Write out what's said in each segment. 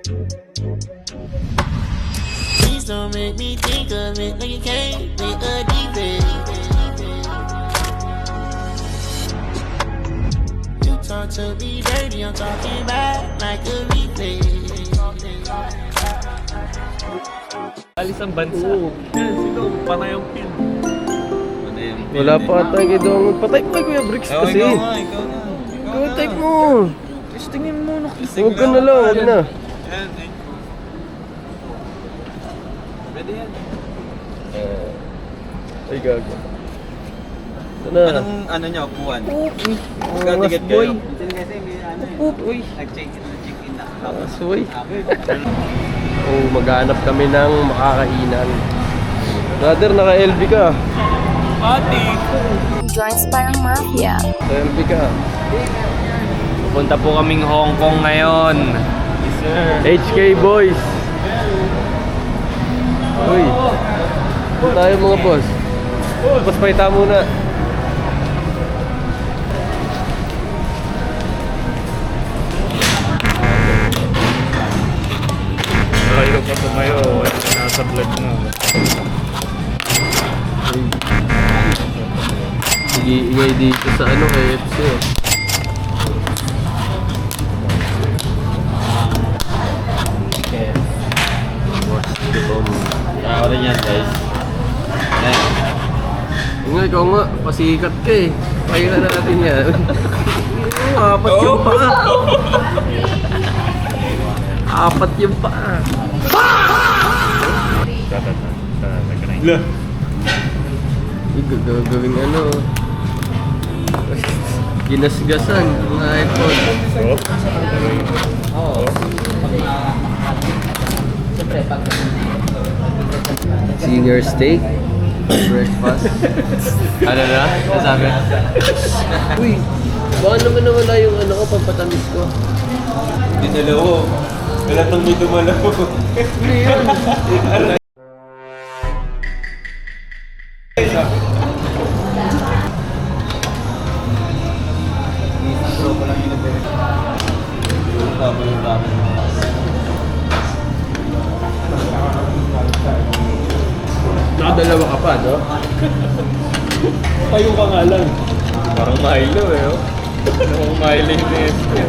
Please don't make me think of it like you can't make a defense. You talk to me dirty, I'm talking back like a replay. Alis ang bansa. Sino? Panay ang pin. Wala pa tayo kay Dongon. Patay ko kay Kuya Bricks kasi. Ikaw na. Ikaw type mo. Just tingin mo na. Huwag ka na lang, huwag na. Yan, eh. Pwede yan. Ay, gago. Ito na. Anong ano niya, upuan? Angas boy. Kasi may ano eh. Uy. Nag-check-in na. Angas boy. Oh, maghanap kami ng makakainan. Brother, naka-LB ka. Pati! Joints parang mafia. Naka-LB ka. Pupunta po kaming Hong Kong ngayon. Yes, sir. HK boys. Uy. Saan tayo mga boss? Boss, paita muna. Malayo pa tumayo. Nasa vlog na. Sige, ingay dito sa ano, KFC. Ako rin yan, guys. Ingay, ikaw nga, pasikat ka eh. Pakita natin yan. Apat yung paa. Apat yung paa. Lah. Gagawing ano. Ginasgasan ng iPhone. Senior steak. Breakfast. Ano na? Nasabi? Uy, baka naman nawala yung ano ko, pampatamis ko. Hindi dalawo. Wala tong may dumalaw. Hindi yan. Nakadalawa ka pa, no? Tayo ka nga lang. Parang Milo eh. Oh. Parang Milo yung Nesco.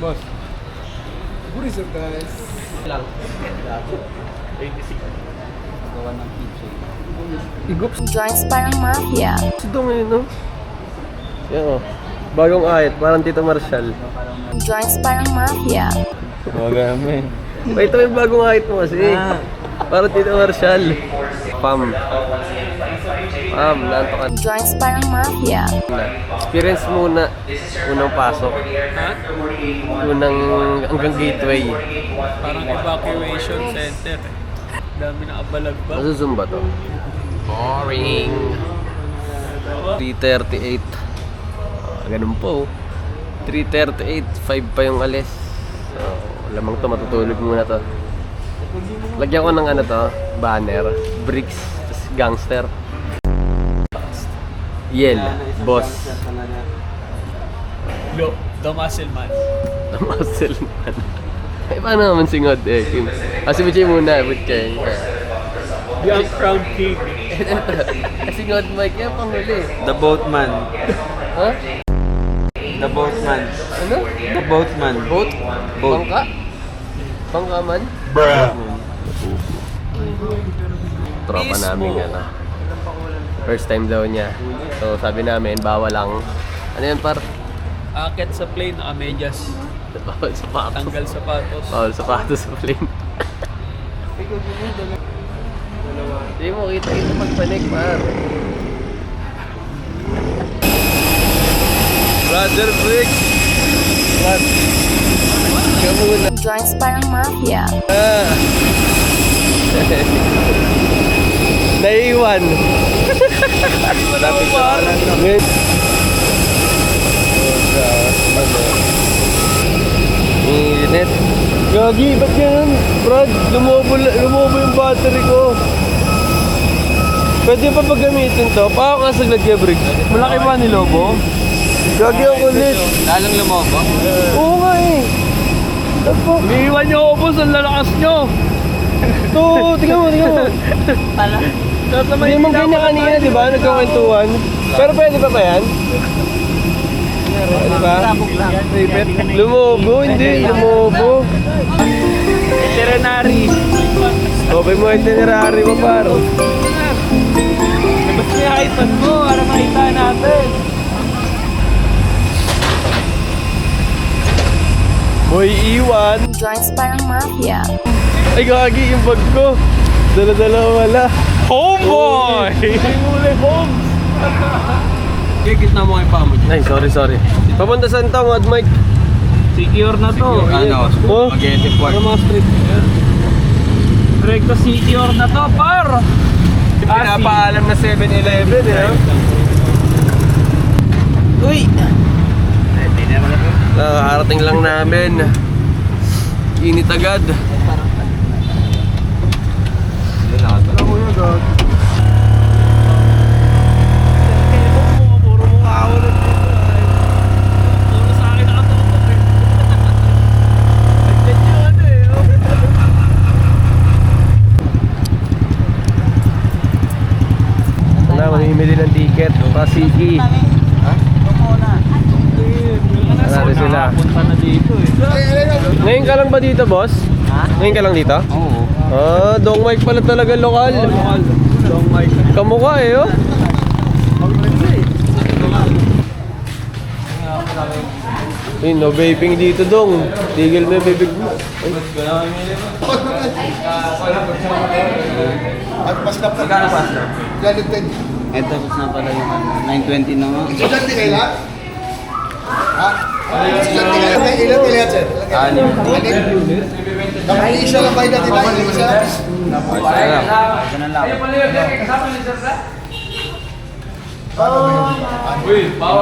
Boss. Buriso, guys. Lang. 86. Gawa ng kitchen. Igups. Joints parang mafia. Si Dong yun, no? Yan, oh. Bagong ahit, parang Tito Marshall. Joints parang mafia. Magami. Ito yung bagong ahit mo kasi. Parang Tito Marshall. Pam. Pam, nanto ka Joints parang mafia. na. Experience muna. Unang pasok. Ha? Unang hanggang gateway. Parang evacuation center. Dami na kabalag ba? Masusumba to. Boring. 3:38. Ganun po. 3:38. 5 pa yung alis. So, lamang to, matutulog muna to. Lagyan ko ng ano to, banner, bricks, tas gangster. Yel, boss. Lo, the muscle man. The muscle man. Ay, paano naman singod eh, Kim? Si Bichay muna, Bichay. Young Crown King. Singod Mike, yan panghuli. The boatman. Ha? The boatman. Ano? The boatman. Boat? Boat. Bangka? Bangka man? Tropa namin yan ah. First time daw niya. So sabi namin, bawal lang. Ano yan par? Akit sa plane, naka-medyas. Bawal sapatos. Tanggal sapatos. Bawal sapatos sa plane. Hindi mo kita pagpanik par. Brother Bricks! Brad! Ikaw muna. Joints parang mafia. Naiwan. Malapit na lang. Ngayon. Init. Gagi, ba't yan? Brad, lumobo yung battery ko. Pwede pa gamitin to? Paano ka saglag kaya, Briggs? Malaki ba ni Lobo? Gagi ang kulit. Lalong lumobo? Oo nga eh. Iniiwan nyo ako, boss. Ang lalakas nyo. Ito, tingnan mo. Nasa Hindi mo ganyan kanina, di ba? Nagkakwentuhan. Pero pwede pa ba yan? Pwede ba? Lumobo, hindi. Lumobo. veterinary. Okay mo itinerary mo, paro. Labas mo yung iPad mo para makita natin. Boy, iwan. Joins parang mafia. Ay, gagi yung bag ko. Dala-dala wala. Homeboy! Ay, muli, home. Gigit na mo kay pamo dyan. Ay, sorry. Papunta saan to, Mad Mike? Secure na to. Ano? Oh? Mag-edit work. Mga street. Recto secure na to, par. Pinapaalam na 7-Eleven, eh. Uy! Nakakarating lang namin. Init agad. Puro mukha ako ulit dito. Puro sa akin nakatutok eh. Nagyan nyo ano eh. Na, mamimili ng ticket. Pasiki. Narito sila. Punta na dito eh. Ngayon ka lang ba dito, boss? Ha? Ngayon ka lang dito? Oo. Ah, Dong Mike pala talaga lokal. Long mic. Kamukha eh, oh. Eh, no vaping dito, Dong. Tigil mo yung bibig mo. Ay. Magkano pasta? Ito, tapos na pala yung 920 na nga. Estudyante kayo lahat? Ha? Estudyante kayo? Ilan kayo lahat, sir? Anim. Kapag isa lang kayo dati tayo, isa? Ganun lang.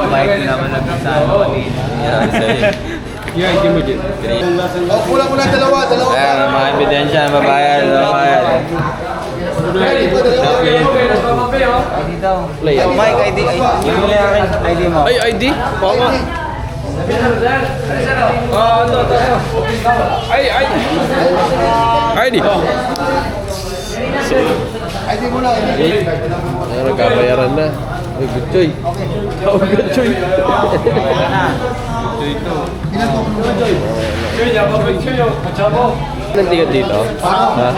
Bike naman nag-isa kanina. Yan, sa'yo. Yeah, hindi mo dyan. O, kulang-kulang dalawa. Ayan, mga ebidensya, babayan. Play. Mike, ID. Yung muli akin, ID mo. Ay, ID? Pama. ID. ID mo na. Ay, nagkabayaran na. Ay, good choy. Oh, good choy. Ng ticket dito? Ha?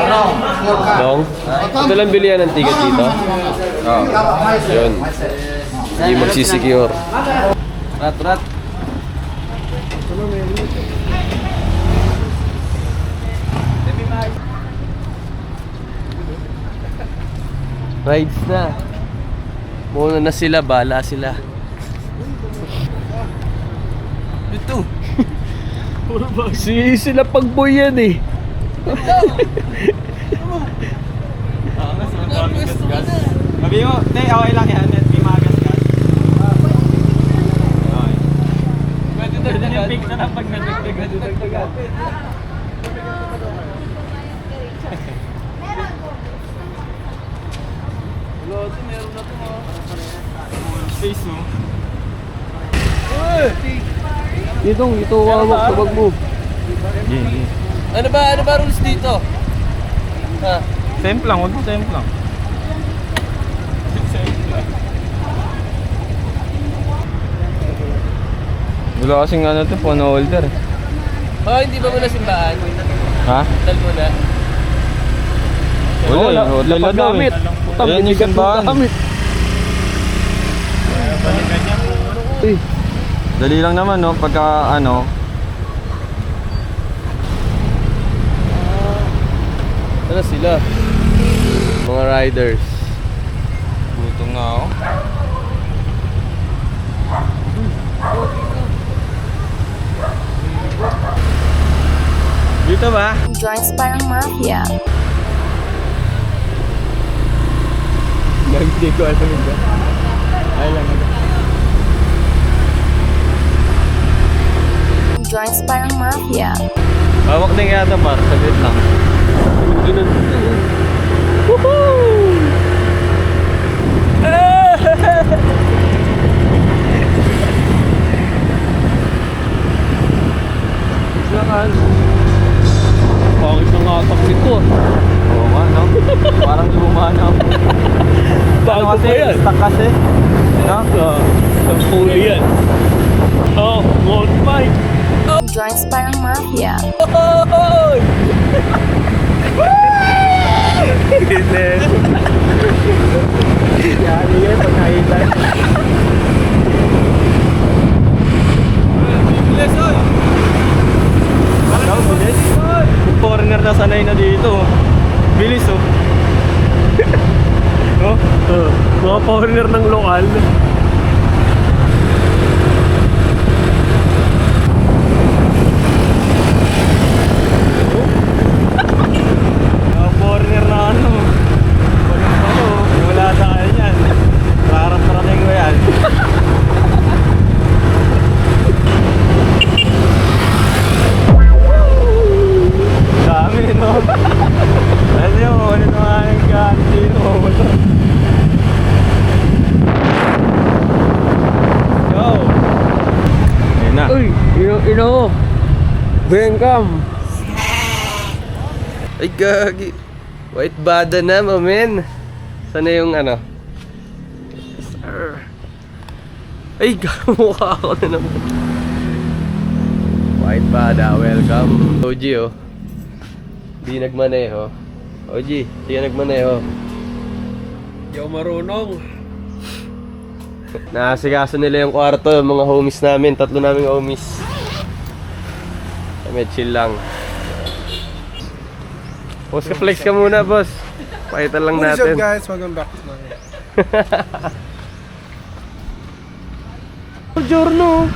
Dong? Ito lang bilihan ng ticket dito? Oh. Yun. Hindi magsisecure. Rat. Rides na. Muna na sila, bala sila. Ito. Sila pagboy yan eh. Sabi mo, te, okay lang yan. May mga gas-gas. Pwede na yung pick na lang pag nagdagdag. Space mo. Dito hawak sa bag mo. Ano ba rules dito? Ha? Temp lang, huwag mo temp lang. Wala kasing ano to, phone holder. Oh, hindi ba muna simbahan? Ha? Dal muna. Wala paggamit. Yan yung simbahan. Dali lang naman no, pagka ano. Ano sila? Mga riders. Gutom nga ako. Dito ba? Joins parang mafia. Hindi ko alam yun. Ay lang. Joins parang mafia. Hawak din yata par, saglit lang. Ganun. Woohoo! Lakan. Pangit na nga atak nito. Oo nga, no? Parang luma na ako. Bago pa yan. Stuck kasi. No? Ang huli yan. Oh, gold pipe. Joints parang mafia. Goodness. Yari yan, pagkaitan. Bilis, oy! Ano, bilis? Foreigner na sanay na dito. Bilis, oh. Oh, mga foreigner ng lokal. Mga foreigner na ano. Wala sa kanya yan. Rarap-rating ko yan. Dami, no? Alam niyo, ano na yung kantino. Yo! Ayun na. Uy, ino mo. Bengkam. Ay, gagi. White bada na, mamen. Sana yung ano? Sir. Ay, mukha ako na naman. White bada, welcome. OG, oh. Di nagmaneho. OG, di ka nagmaneho. Di ako marunong. Nakasikaso nila yung kwarto, yung mga homies namin. 3 naming homies. Kami chill lang. Boss, ka-flex ka muna, boss. Pakita lang What is up natin. guys? Welcome back to my Giorno.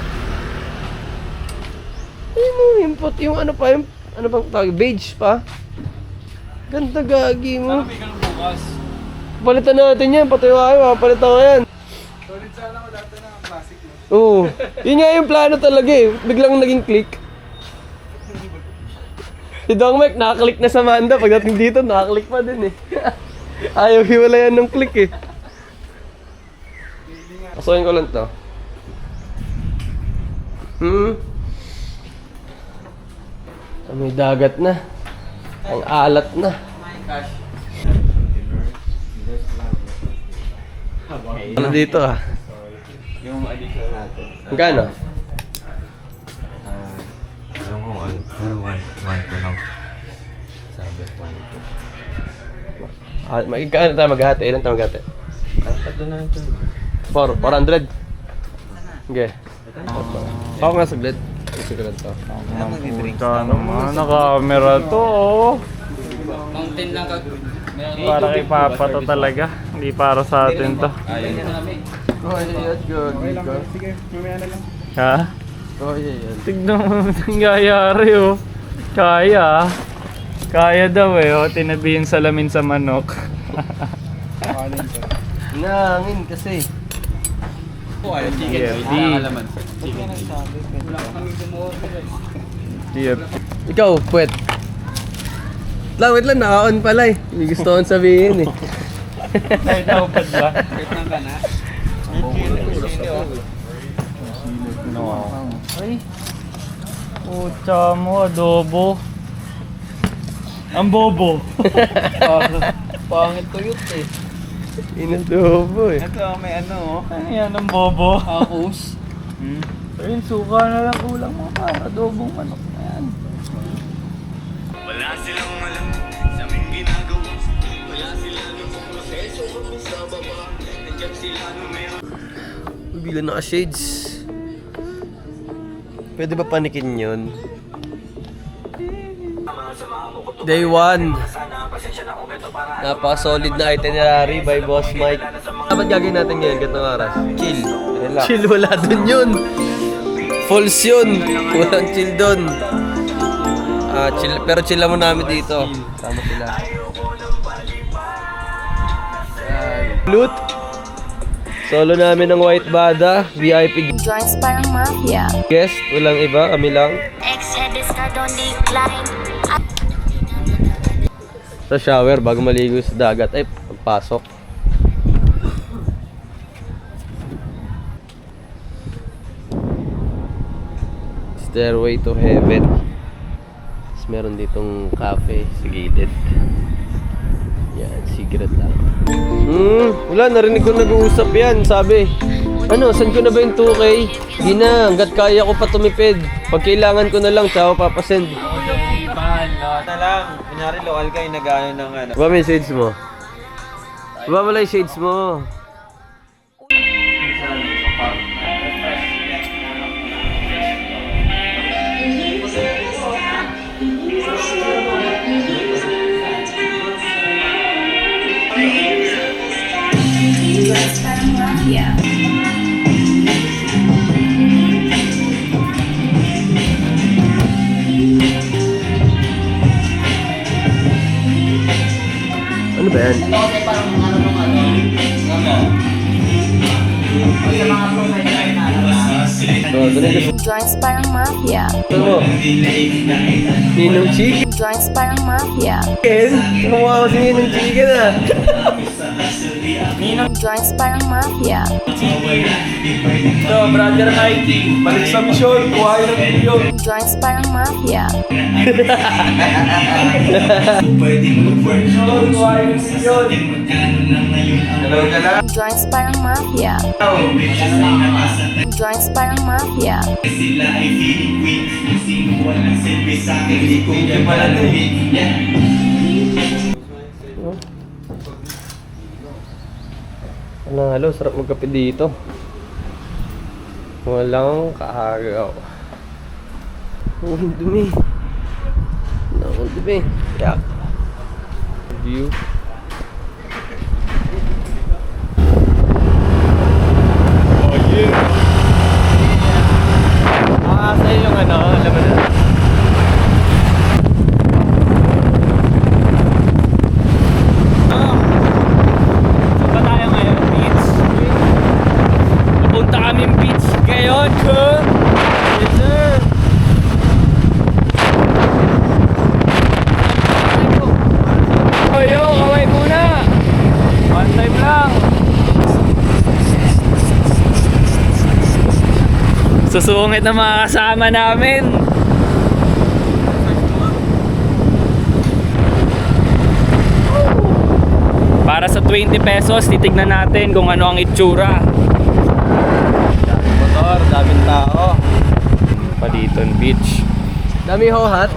Ay mo, yung ano pa, yung ano bang tawag, beige pa. Ganda gagi mo. bukas. Palitan natin yan, pati tayo, palitan ko yan. Solid sana ko dati na classic mo. Oo. Yun nga yung plano talaga eh. Biglang naging click. Si Dong Mike, nakaklik na sa Manda. Pagdating dito, nakaklik pa din eh. Ayaw hiwalayan ng click eh. Pasukin ko lang to. May dagat na. Ang alat na. Ano dito ah? Yung addiction natin. Magkano? Alam ko, one ko lang. Sabi, Magkano tayo maghati? Ilan tayo maghati? Tatlo na lang ito. 400? Okay. Ako nga saglit. Sige lang to. Puta naman, naka-camera to oh. Mountain lang kag. Para kay Papa to talaga. Hindi para sa atin to. Oh, yan, go. Sige, mamaya na lang. Ha? Oh, yan. Tignan mo ang nangyayari oh. Kaya. Kaya daw eh oh. Tinabi yung salamin sa manok. Nangin kasi. Ikaw, puwet. Wait lang, naka-on pala eh. May gusto kong sabihin eh. Ay, dapat ba? No. Ay. Pucha mo, adobo. Ang bobo. Pangit tuyot eh. Inadobo eh. Ito, may ano oh. Ano yan, ang bobo? Akos. Ayun, suka na lang kulang mo para adobong manok na yan. Bila naka-shades. Pwede ba panikin yun? Day 1. Napaka-solid na itinerary by Boss Mike. Dapat gagawin natin ngayon, gatong oras. Chill. Relax. Chill, wala dun yun. False yun. Walang chill dun. Chill, pero chill lang mo namin dito. Sama sila. Loot. Solo namin ng White Bada, VIP Joints parang mafia. guest, walang iba, kami lang. Ex-head is not on decline. Sa shower bago maligo sa dagat, ay pagpasok. Stairway to Heaven. Tapos meron ditong cafe sa gilid. Yan, secret lang. Wala, narinig ko nag-uusap yan. Sabi, ano, saan ko na ba yung 2K? Di na, hanggat kaya ko pa tumipid. Pag kailangan ko na lang, tsaka papasend. Na lang. Kunyari, local ka yung nag-ano ng ano. Baba mo yung shades mo. Baba mo lang yung shades mo. Joints parang mafia. Ano ba yan? Ito kasi parang ano nung ano. Sa mga professional na ano. Joints parang mafia. Ano mo? Ninong chicken? Joints parang mafia. Kumukha ko si Ninong chicken ah. Joints parang mafia. So, brother Mikey, balik sa mission. Kuhain ng video. Joints parang mafia. Kuhain ng video. Hello ka lang. Joints parang mafia. Joints parang mafia. Hindi ko yung pala to eh. Halo, sarap magkape dito. Walang kaagaw. Ang dumi. Ang dumi. Yak. View. Oh yeah. Sa'yo yung ano, alam mo na. Punta kaming beach ngayon, ko. Yes, sir. Oyo, kaway muna. One time lang. Susungit na mga kasama namin. Para sa 20 pesos, titignan natin kung ano ang itsura. Motor, daming tao. Paliton Beach. Dami hohat.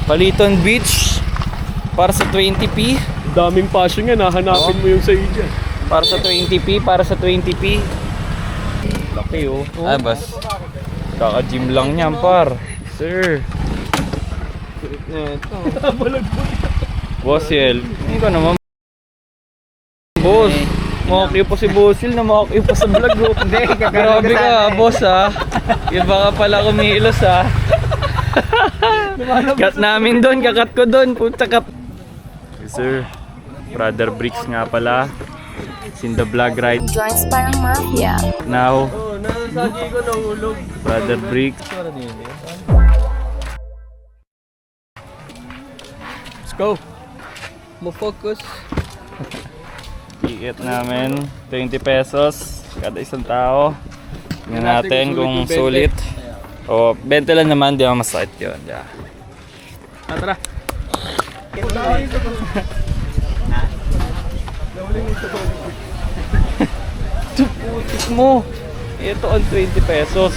Paliton Beach para sa 20p. Daming passion nga, nahanapin mo yung sa dyan. Para sa 20p, para sa 20p. Laki oh. Ay, bas. Kaka-gym lang niyan, par. Sir. Boss Yel, hindi ka naman. Boss, makakyo pa si Boss Yel na makakyo pa sa vlog oh. Grabe ka, boss ah. Iba ka pala kumilos ah. Cut namin doon, kakat ko doon. Punta cut. Yes, sir. Brother Bricks nga pala. In the vlog right Joints parang mafia. now. Oh, nasagi ko nahulog. Brother Bricks. Let's go. Mo-focus. Ticket namin 20 pesos kada isang tao. Tingnan natin kung sulit. O 20 lang naman, di naman masakit yun. Yeah. Tara. Putik mo. Ito ang 20 pesos.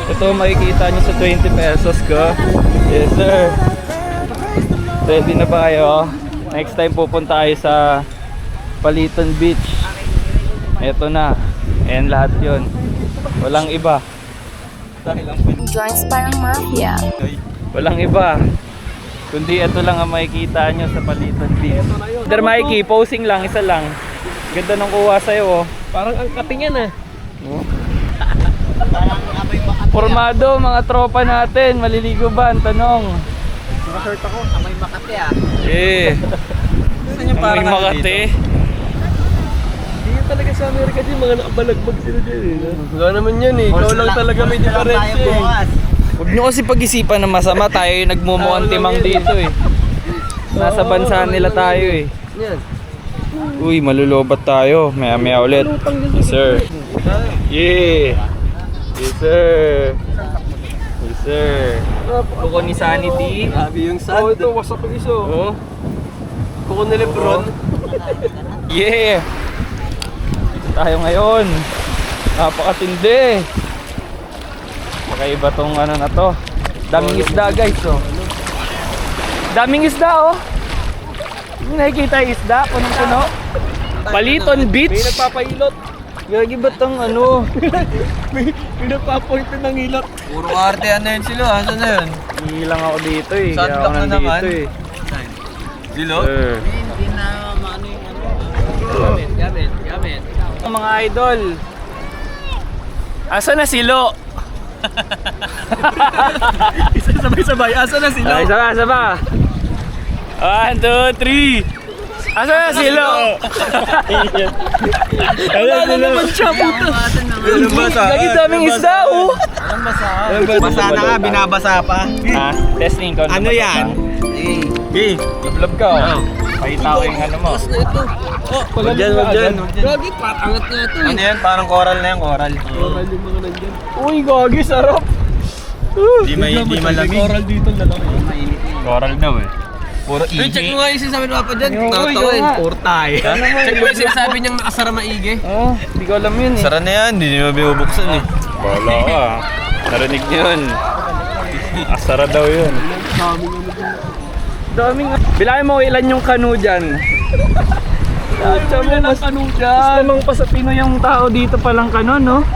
Ito makikita nyo sa 20 pesos ko. Yes sir. Ready na ba kayo? Next time pupunta tayo sa Paliton Beach. Ito na. Ayan lahat yun. Walang iba. Joints parang mafia. Walang iba. Kundi ito lang ang makikita nyo sa Paliton Beach. Brother Mikey, posing lang, isa lang. Ganda nung kuha sa'yo oh. Parang ang katingan ah. Formado mga tropa natin. Maliligo ba? Ang tanong. Naka-shirt ako. Amoy Makati ah. Eh. Saan yung Ang may Makati. Hindi yun talaga sa Amerika din, mga nakabalagbag sila dyan eh. Wala naman yan eh, ikaw lang talaga may diferensya eh. Huwag nyo kasi pag-isipan na masama. Tayo yung nagmumukhang timang dito eh. Nasa bansa nila tayo eh. Yan. Uy, malulobat tayo. Maya-maya ulit. Yes, sir. Yeah. Yes, sir. Sir. Kuko ni Sanity. Grabe yung Oh, sand. ito, wasak yung iso. Oh. Kuko ni Lebron. Yeah! Dito tayo ngayon. Napakatindi. Makaiba tong ano na to. Daming isda guys oh. Daming isda oh. Nakikita yung isda, punong-puno. Paliton Beach. May nagpapailot. Gagi ba't ang ano? May nagpapoint ng ilot. Puro arte ano yun sila. Asan na yun? Hilang ako dito eh. Saan Kaya ka ako na nandito naman? eh. Silo? Sir. Hindi na maano yung ano. Gamit. Mga idol. Asa na silo? Isa sabay-sabay. Asa na sila? Ay, isa pa. 1, 2, 3. Asa na silo? Wala na naman siya, puto. Lagi daming isda, oh. Basa na nga, binabasa pa. Ah, testing ko. Ano yan? Okay, lablab ka, oh. Pakita ko yung ano mo. Wag dyan, wag dyan. Gagi, patangat nga ito. Ano yan? Parang coral na yan, coral. Coral yung mga nandyan. Uy, gagi, sarap. Di malamig. Coral dito na lang. Coral daw eh. Puro igi. Check mo nga yung sinasabi ng papa dyan. Yung Totoo uy, eh. nga. Urtay. Check mo yung sinasabi niyang nakasara maigi. Oh, hindi ko alam yun eh. Sara na yan, hindi nyo binubuksan eh. Wala ka. Narinig niyo yun. Asara daw yun. Daming. Bilangin mo ilan yung kanu dyan. Ilan ang kanu dyan? Mas namang pa sa Pinoy yung tao dito palang kanu, no?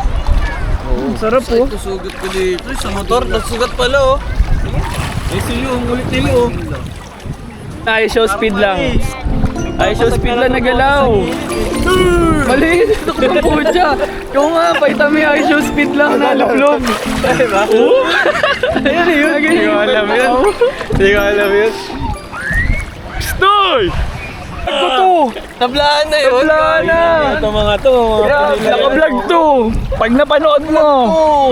Oo. Sarap po. Ito sugat ko dito. Sa motor, nagsugat pala oh. Eh silo, ang ulit nilo oh. Ay, show speed lang. Ay, show speed lang nagalaw. Mali, ito ko po siya. Yung nga, paita may ay show speed lang nalublog. Diba? Oo. Ayun yun. Hindi ko alam yun. Hindi ko alam yun. Stoy! Ako to! Tablaan na yun. Tablaan na! Ito mga to. Naka-vlog to! Pag napanood mo,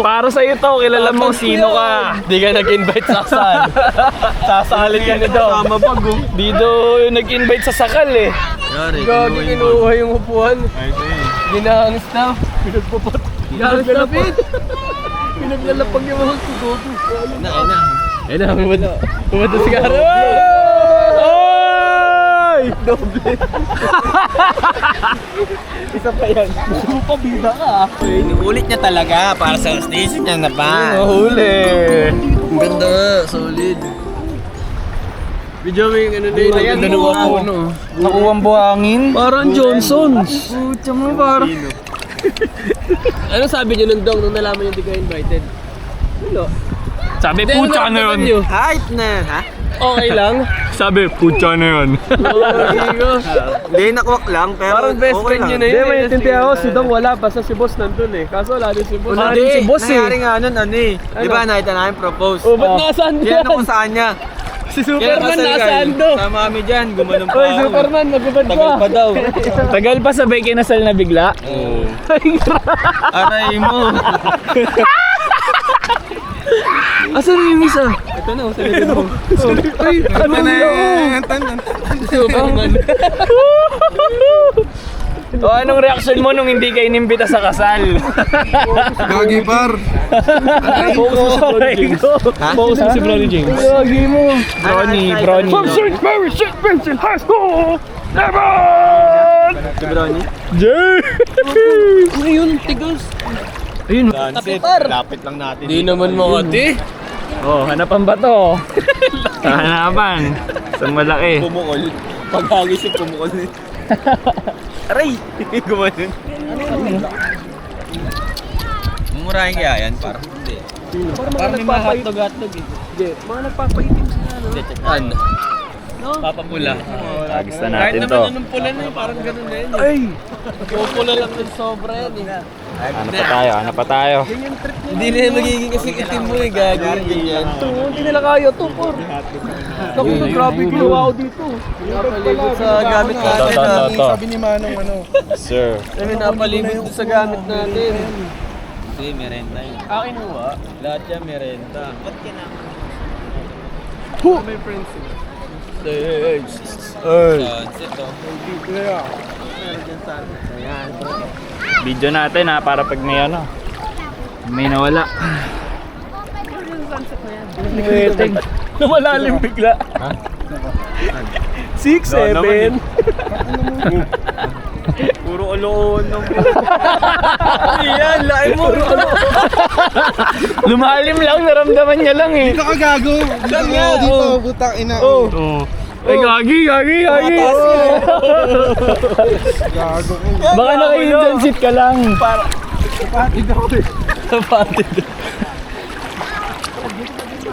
para sa'yo to, kilala mo sino ka. Di ka nag-invite sa kasal. Sasalin ka nito. Tama pag oh. Dito nag-invite sa sakal eh. Yari, Gagi, kinuha yung upuan. Ginahangis na. Pinagpapat. Ginahangis na pit. Pinaglalapag yung mga sugogo. Eh na, Pumunta si Karo. Oy! Doble. Isa pa yan. Pabida ka ah. Inuulit niya talaga para sa station niya na ba? Mahuli. Ang ganda nga, solid. Video mo yung ano na yun. Ayan, Ganda ng nakuha wapo, ko. no? Nakuha ang buhangin. Parang Johnson's. Pucha mo parang. Ano sabi niyo nun Dong nung nalaman niyo hindi kayo invited? Wala. Sabi, pucha na yun. Height na, ha? Okay lang. Sabi, pucha na yun. Hindi, nakwak lang, pero Parang best okay friend lang. yun eh. Hindi, may intindihan ako. Si Dong wala. Basta si boss nandun eh. Kaso wala din si boss. Wala din si boss eh. Nangyari nga nun, ano eh. Di ba, nakita namin propose? Oh, ba't nasaan Yan yan? ako saan niya. Si Superman nasaan do? Sama kami dyan, gumanon pa Oy, ako. Superman, magubad ka. Tagal pa daw. Tagal pa sabay kinasal na bigla. Oo. Aray mo. Asan na yung isa? Ito na, sa likod mo. Ay, ano yun? Superman. O anong reaction mo nung hindi ka inimbita sa kasal? Gagi par. Focus mo si Brody James. Gagi mo. Brony. From St. Mary St. Vincent High School! Never! Si Brony? Jay! Ano yun, tigos? Ayun. Sunset, lapit lang natin. Di naman makati. Oh, hanapan ba to? Hanapan. Sa malaki. Pumukol. Paghagis yung pumukol. Aray! Gumanon. Mumurahin kaya yan, parang hindi. Parang may mga hotdog eh. Hindi, mga nagpapaitim sila. Ano? Papapula. Agis na Kahit natin naman to. anong pula na, parang ganun na yun. Ay! Pupula lang din sobra yan eh. Ano pa tayo? Hindi na yan magiging kasi itim mo eh, gagawin ganyan. Hindi nila kaya to, por. Naku, grabe ginawa ko dito. Napalibot sa gamit natin. To. Sabi ni Manong ano. Sir. Kami napalibot sa gamit natin. Kasi merenda yun. Akin mo ah. Lahat yan merenda. Ba't ka na? May friends sila. Sunset oh. Video natin ha, para pag may ano. May nawala. Waiting. Lumalalim bigla. 6, 7. Puro oloon ng yan, lain mo. Lumalim lang, naramdaman niya lang eh. Ikaw kagago. Saan nga? Dito, putang ina. Oh. Ay, gagi. Gago. Baka naka-internship ka lang. Sapatid.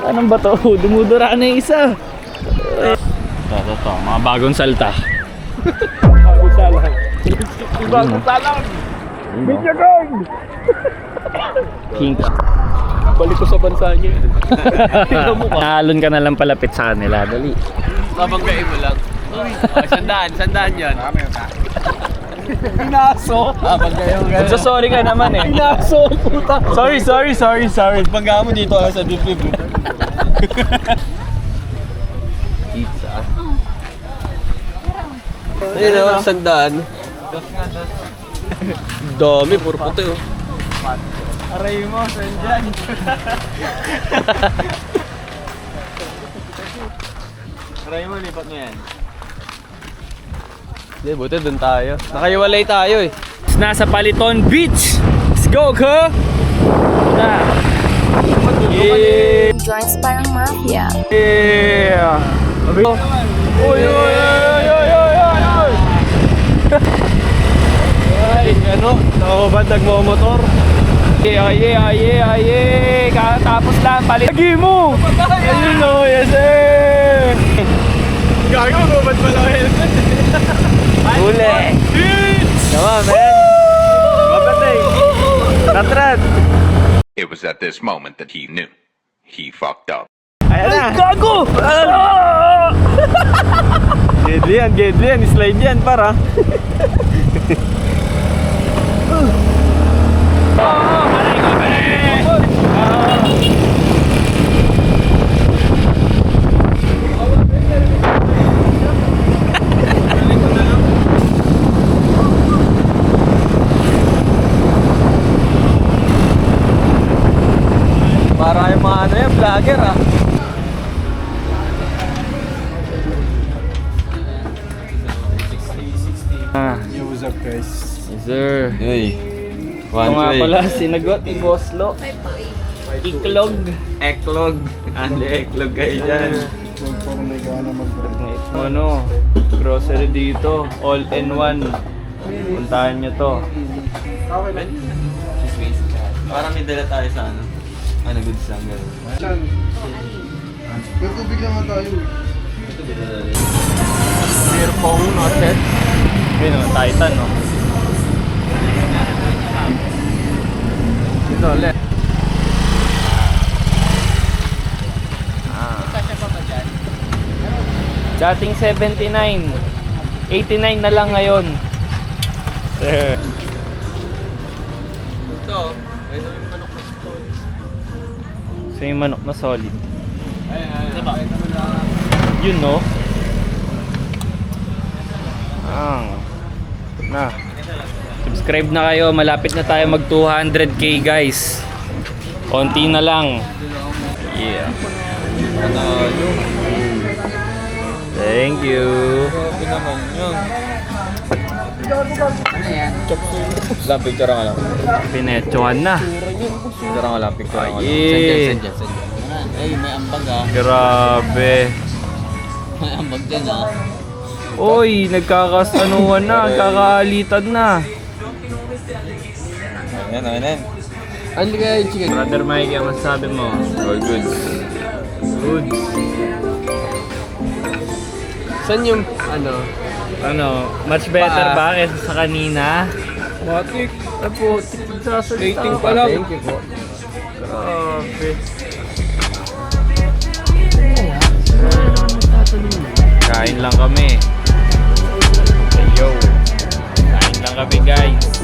Anong ba to? Dumudura na yung isa. Ito. Mga bagong salta. Bagong salang. Bagong salang. Binyagong! Pink. Balik ko sa bansa niya. Naalon ka na lang palapit sa kanila. Dali. Babanggain mo lang. Sandaan yan. Pinaso. Sorry ka naman eh. Pinaso, puta. Sorry. Pagka mo dito sa dip-dip. Pizza. Ayun o, sandaan. Dami, puro puti oh. Aray mo, saan dyan? Aray mo, lipat mo yan. Hindi, buti dun tayo. Nakaiwalay tayo eh. Nasa Paliton Beach! Let's go, ko! Na! Yeah! Joins Parang Mafia. Yeah! Uy! Ay, ano? Nakabad nagmamotor. Yeah! Kakatapos lang, palit. Lagi mo! Ayun o, yes eh! Gago, gumad pala ang helmet. Huli! Come on, man! Mapatay! Katrat! It was at this moment that he knew. He fucked up. Ayan na! Gago! Gedli yan. Slide yan, para. Para yung mga ano yan, vlogger ah. Yo, what's up guys? Yes, sir. Hey. Ito nga pala, sinagot ni Boslo. Iklog. Eklog. Eklog kayo dyan. Huwag po may gana mag-break. Ano, grocery dito. All in one. Puntahan nyo to. Parang may dala tayo sa ano. Ano, goods lang gano'n. Saan? May tubig naman tayo. Earphone, noted. Yun o, Titan, no? Dito, ulit. Dating 79. 89 na lang ngayon. Ito, So yung manok na solid. Yun, no? Na. Subscribe na kayo. Malapit na tayo mag 200k guys. Konti na lang. Yeah. Thank you. Grabe naman yun. Lang, picture nga lang. Pinetsuhan na. Picture nga lang, picture nga lang. Ay, Send dyan. Ay, may ambag ah. grabe. May ambag dyan ah. Oy, nagkakasanuhan na, nagkakaalitan na. Ayan. ano kaya yung chicken? Brother Mike, ang masasabi mo? All good. Good. Saan yung, ano? Ano, much better ba kaysa sa kanina? Matik. Apo, sasalita. Dating pa lang. Thank you po. Grabe. Kain lang kami. Yo. Kain lang kami guys.